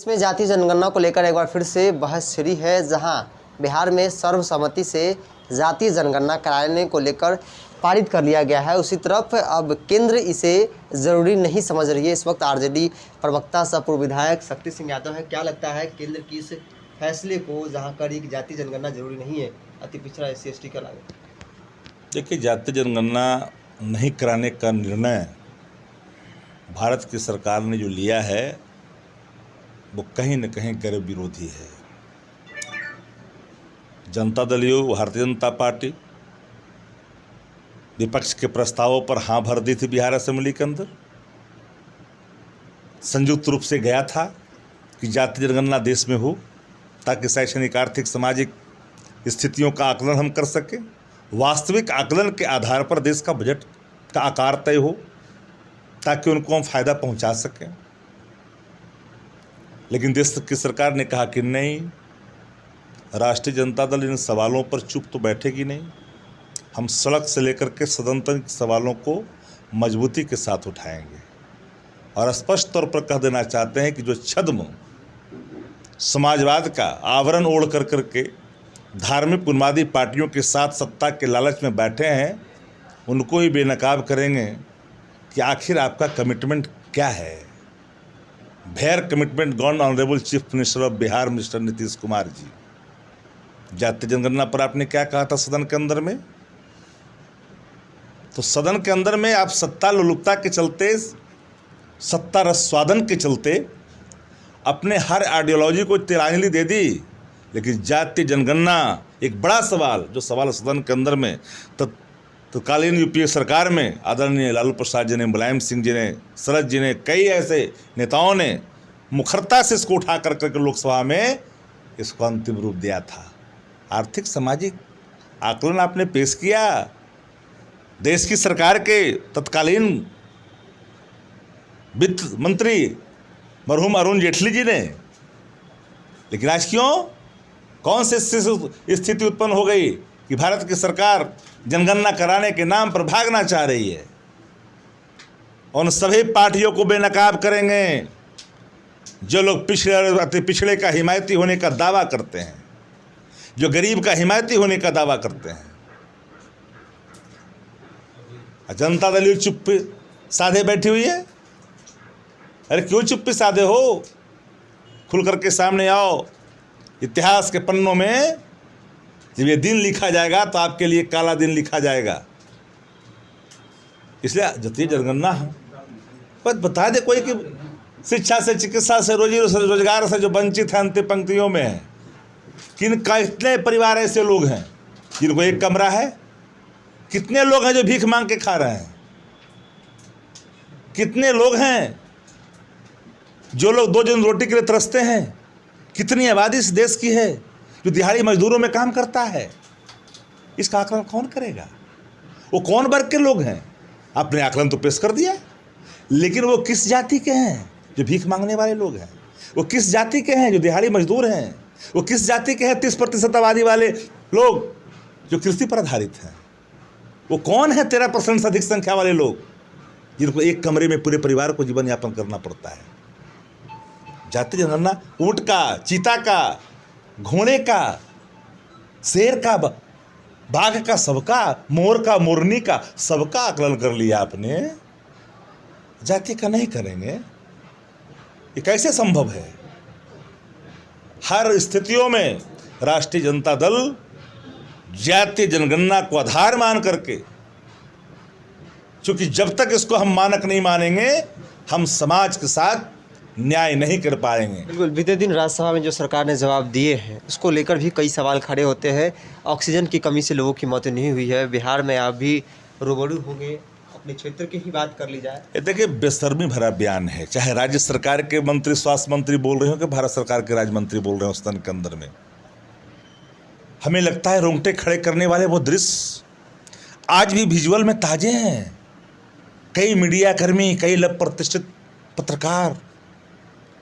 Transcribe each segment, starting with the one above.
इसमें जाति जनगणना को लेकर एक बार फिर से बहस छिड़ी है। जहां बिहार में सर्वसम्मति से जातीय जनगणना कराने को लेकर पारित कर लिया गया है, उसी तरफ अब केंद्र इसे ज़रूरी नहीं समझ रही है। इस वक्त आरजेडी प्रवक्ता सह पूर्व विधायक शक्ति सिंह यादव है। क्या लगता है केंद्र की इस फैसले को, जहां कर एक जातीय जनगणना जरूरी नहीं है अति पिछड़ा SC/ST का लागू? देखिए, जातीय जनगणना नहीं कराने का निर्णय भारत की सरकार ने जो लिया है वो कहीं न कहीं गरीब विरोधी है। जनता दल यूनाइटेड, भारतीय जनता पार्टी विपक्ष के प्रस्तावों पर हाँ भर दी थी। बिहार असेंबली के अंदर संयुक्त रूप से गया था कि जातीय जनगणना देश में हो ताकि शैक्षणिक, आर्थिक, सामाजिक स्थितियों का आकलन हम कर सकें। वास्तविक आकलन के आधार पर देश का बजट का आकार तय हो ताकि उनको हम फ़ायदा पहुंचा सकें। लेकिन देश की सरकार ने कहा कि नहीं, राष्ट्रीय जनता दल इन सवालों पर चुप तो बैठेगी नहीं। हम सड़क से लेकर के सदन तक सवालों को मजबूती के साथ उठाएंगे और स्पष्ट तौर पर कह देना चाहते हैं कि जो छद्म समाजवाद का आवरण ओढ़ कर करके धार्मिक उन्मादी पार्टियों के साथ सत्ता के लालच में बैठे हैं, उनको ही बेनकाब करेंगे कि आखिर आपका कमिटमेंट क्या है। Where commitment gone honourable chief minister of Bihar mister Nitish Kumar ji. जातीय जनगणना पर आपने क्या कहा था सदन के अंदर में? तो सदन के अंदर में आप सत्ता लोलुपता के चलते, सत्ता रसवादन के चलते अपने हर आइडियोलॉजी को तिलांजलि दे दी। लेकिन जातीय जनगणना एक बड़ा सवाल, जो सवाल सदन के अंदर में तत्कालीन यूपीए सरकार में आदरणीय लालू प्रसाद जी ने, मुलायम सिंह जी ने, शरद जी ने, कई ऐसे नेताओं ने मुखरता से इसको उठा कर करके लोकसभा में इसको अंतिम रूप दिया था। आर्थिक सामाजिक आकलन आपने पेश किया देश की सरकार के तत्कालीन वित्त मंत्री मरहूम अरुण जेटली जी ने। लेकिन आज क्यों, कौन सी स्थिति उत्पन्न हो गई कि भारत की सरकार जनगणना कराने के नाम पर भागना चाह रही है? उन सभी पार्टियों को बेनकाब करेंगे जो लोग पिछड़े और अति पिछड़े का हिमायती होने का दावा करते हैं, जो गरीब का हिमायती होने का दावा करते हैं। जनता दल चुप्पी साधे बैठी हुई है। अरे क्यों चुप्पी साधे हो? खुल करके सामने आओ। इतिहास के पन्नों में जब ये दिन लिखा जाएगा तो आपके लिए काला दिन लिखा जाएगा। इसलिए जातीय जनगणना पर बता दे कोई कि शिक्षा से, चिकित्सा से, रोजी रोजगार से जो वंचित हैं, अंतिम पंक्तियों में हैं, कितने परिवार ऐसे लोग हैं जिनको एक कमरा है? कितने लोग हैं जो भीख मांग के खा रहे हैं? कितने लोग हैं जो लोग 2 दिन रोटी के लिए तरसते हैं? कितनी आबादी इस देश की है जो दिहाड़ी मजदूरों में काम करता है? इसका आकलन कौन करेगा? वो कौन वर्ग के लोग हैं? आपने आकलन तो पेश कर दिया, लेकिन वो किस जाति के हैं जो भीख मांगने वाले लोग हैं? वो किस जाति के हैं जो दिहाड़ी मजदूर हैं? वो किस जाति के हैं 30% आबादी वाले लोग जो कृषि पर आधारित हैं? वो कौन है 13% से अधिक संख्या वाले लोग जिनको एक कमरे में पूरे परिवार को जीवन यापन करना पड़ता है? जातीय जनगणना ऊंट का, चीता का, घोड़े का, शेर का, बाघ का, सबका, मोर का, मोरनी का, सबका आकलन कर लिया आपने, जाति का नहीं करेंगे? ये कैसे संभव है? हर स्थितियों में राष्ट्रीय जनता दल जातीय जनगणना को आधार मान करके, क्योंकि जब तक इसको हम मानक नहीं मानेंगे हम समाज के साथ न्याय नहीं कर पाएंगे। बिल्कुल। बीते दिन राज्यसभा में जो सरकार ने जवाब दिए हैं उसको लेकर भी कई सवाल खड़े होते हैं। ऑक्सीजन की कमी से लोगों की मौतें नहीं हुई है। बिहार में आप भी रूबरू होंगे, अपने क्षेत्र की ही बात कर ली जाए। ये देखिए, बेशर्मी भरा बयान है। चाहे राज्य सरकार के मंत्री, स्वास्थ्य मंत्री बोल रहे हो कि भारत सरकार के राज्य मंत्री बोल रहे हो सदन के अंदर में, हमें लगता है रोंगटे खड़े करने वाले वो दृश्य आज भी विजुअल में ताजे हैं। कई मीडिया कर्मी, कई लव प्रतिष्ठित पत्रकार,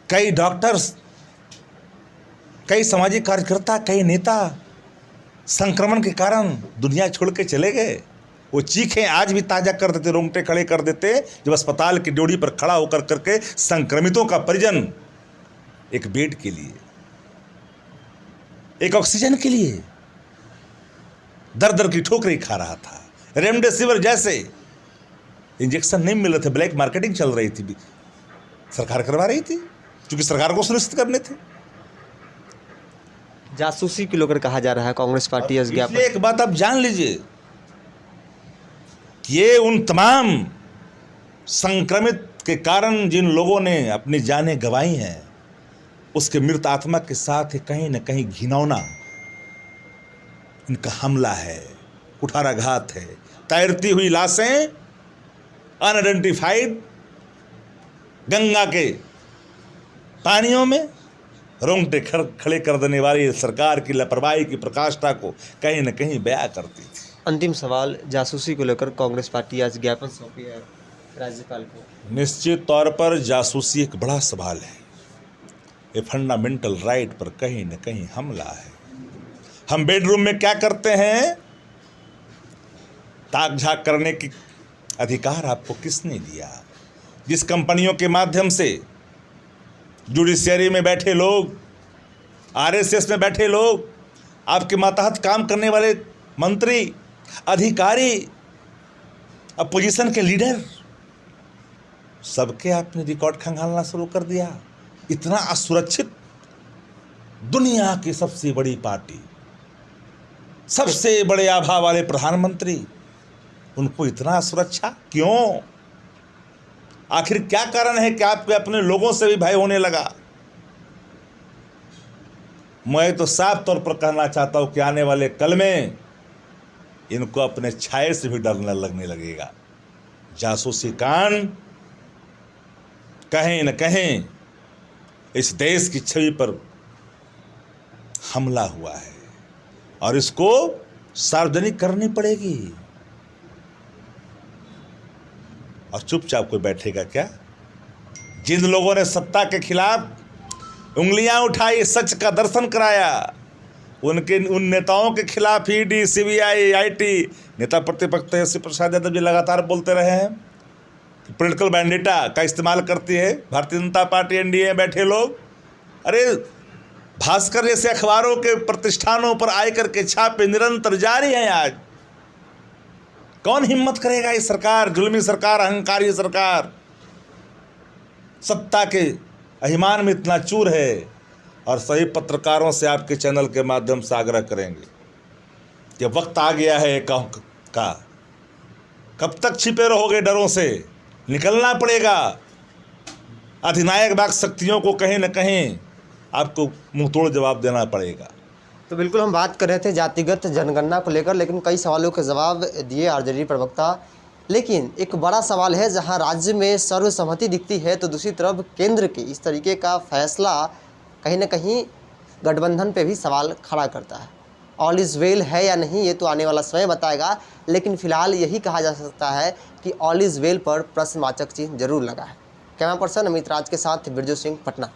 कई डॉक्टर्स, कई सामाजिक कार्यकर्ता, कई नेता संक्रमण के कारण दुनिया छोड़ के चले गए। वो चीखें आज भी ताज़ा कर देते, रोंगटे खड़े कर देते जब अस्पताल की ड्योढ़ी पर खड़ा होकर करके संक्रमितों का परिजन एक बेड के लिए, एक ऑक्सीजन के लिए दर दर की ठोकरें खा रहा था। रेमडेसिविर जैसे इंजेक्शन नहीं मिल रहे थे, ब्लैक मार्केटिंग चल रही थी, सरकार करवा रही थी क्योंकि सरकार को सुनिश्चित करने थे। जासूसी को लेकर कहा जा रहा है कांग्रेस पार्टी इस ज्ञापन। इसलिए एक बात आप जान लीजिए कि ये उन तमाम संक्रमित के कारण जिन लोगों ने अपनी जानें गंवाई हैं, उसके मृत आत्मा के साथ ही कहीं न कहीं घिनौना इनका हमला है, कुठाराघात है। तैरती हुई लाशें, अनआइडेंटिफाइड, गंगा के पानियों में रोंगटे खड़े कर देने वाली सरकार की लापरवाही की प्रकाष्ठा को कहीं न कहीं बयां करती थी। अंतिम सवाल, जासूसी को लेकर कांग्रेस पार्टी आज ज्ञापन सौंपी है राज्यपाल को। निश्चित तौर पर जासूसी एक बड़ा सवाल है। ये फंडामेंटल राइट पर कहीं न कहीं हमला है। हम बेडरूम में क्या करते हैं, ताक झाक करने की अधिकार आपको किसने दिया? जिस कंपनियों के माध्यम से जुडिशियरी में बैठे लोग, आरएसएस में बैठे लोग, आपके मातहत काम करने वाले मंत्री, अधिकारी, अपोजिशन के लीडर, सबके आपने रिकॉर्ड खंगालना शुरू कर दिया। इतना असुरक्षित, दुनिया की सबसे बड़ी पार्टी, सबसे बड़े आभा वाले प्रधानमंत्री, उनको इतना सुरक्षा क्यों? आखिर क्या कारण है कि आपके अपने लोगों से भी भय होने लगा? मैं तो साफ तौर पर कहना चाहता हूं कि आने वाले कल में इनको अपने छाये से भी डरने लगने लगेगा। जासूसी कांड कहीं न कहीं इस देश की छवि पर हमला हुआ है और इसको सार्वजनिक करनी पड़ेगी। और चुपचाप कोई बैठेगा क्या? जिन लोगों ने सत्ता के खिलाफ उंगलियां उठाई, सच का दर्शन कराया, उन नेताओं के खिलाफ ईडी, सीबीआई, आईटी, नेता प्रतिपक्ष तेजस्वी प्रसाद यादव जी लगातार बोलते रहे हैं कि पॉलिटिकल बैंडिटा का इस्तेमाल करती है भारतीय जनता पार्टी, एनडीए में बैठे लोग। अरे भास्कर जैसे अखबारों के प्रतिष्ठानों पर आयकर के छापे निरंतर जारी हैं। आज कौन हिम्मत करेगा? ये सरकार, जुल्मी सरकार, अहंकारी सरकार, सत्ता के अभिमान में इतना चूर है। और सही पत्रकारों से आपके चैनल के माध्यम से आग्रह करेंगे कि वक्त आ गया है का, कब तक छिपे रहोगे डरों से? निकलना पड़ेगा। अधिनायक बाग शक्तियों को कहीं न कहीं आपको मुंहतोड़ जवाब देना पड़ेगा। तो बिल्कुल हम बात कर रहे थे जातिगत जनगणना को लेकर, लेकिन कई सवालों के जवाब दिए आरजेडी प्रवक्ता। लेकिन एक बड़ा सवाल है, जहां राज्य में सर्वसम्मति दिखती है तो दूसरी तरफ केंद्र के इस तरीके का फैसला कहीं न कहीं गठबंधन पे भी सवाल खड़ा करता है। ऑल इज़ वेल है या नहीं, ये तो आने वाला समय बताएगा, लेकिन फिलहाल यही कहा जा सकता है कि ऑल इज़ वेल पर प्रश्नवाचक चिन्ह जरूर लगा है। कैमरा पर्सन अमित राज के साथ बिरजू सिंह, पटना।